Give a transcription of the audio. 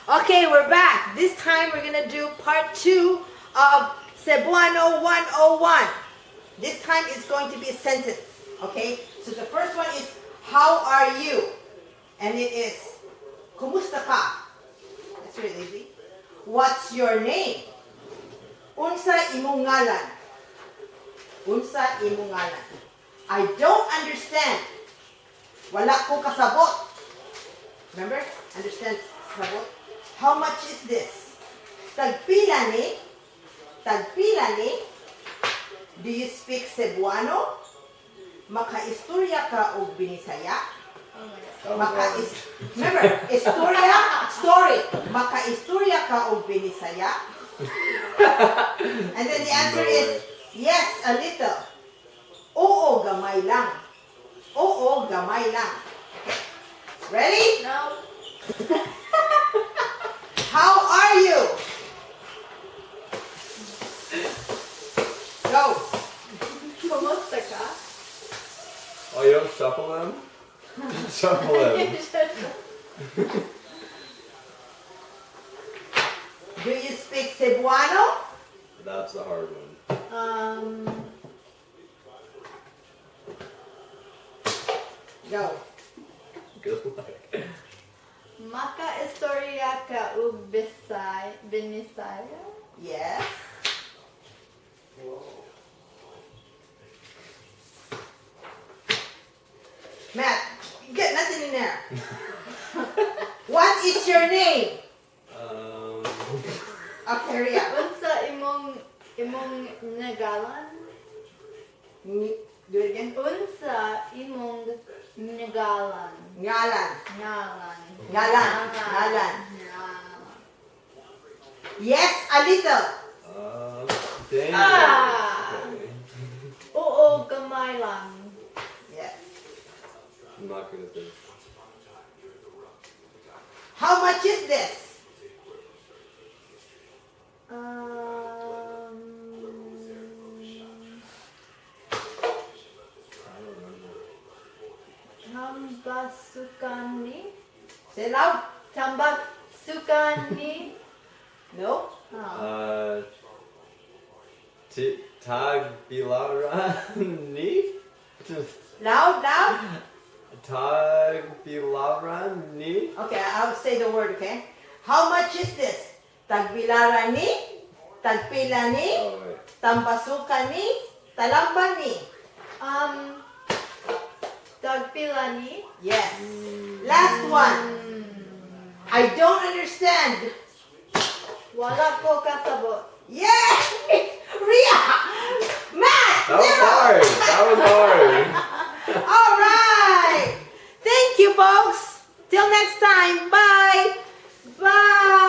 Okay, we're back. This time we're gonna do part 2 of Cebuano 101. This time it's going to be a sentence. Okay? So the first one is, how are you? And it is, kumusta ka? That's really easy. What's your name? Unsa imong ngalan? Unsa imong ngalan? I don't understand. Wala ko kasabot. Remember? Understand kasabot? How much is this? Tagpila ni? Tagpila ni? Do you speak Cebuano? Makaistorya ka og Binisaya? Remember, istorya, story. Makaistorya ka og Binisaya? And then the answer is, yes, a little. Oo, gamay lang. Oo, gamay lang. Ready? No. How are you? Go. Kumusta ka? Oh, you don't shuffle them? Shuffle them. Do you speak Cebuano? That's the hard one. Go. Good luck. Maka-istorya ka og Binisaya? Yes. Matt, you get nothing in there. What is your name? Okay, hurry up. Unsa imong nagalan? Do it again. Unsa imong nagalan? Ngalan. Ngalan. Ngalan. Ngalan. Yes, a little. Dang. Okay. Oo, gamay lang. Yes. I'm not good at this. How much is this? Tambasukani? Say loud. Tambasukani? No. Tagbilarani? Loud, loud. Tagbilarani? Okay, I'll say the word, okay? How much is this? Tagbilarani, tagpilani, Oh, wait. tambasukani, talambani. Tagpilani? Yes. Last one. I don't understand. Wala ko kasabot. Yeah! Ria! Matt! That was hard. That was hard. All right. Thank you, folks. Till next time. Bye. Bye.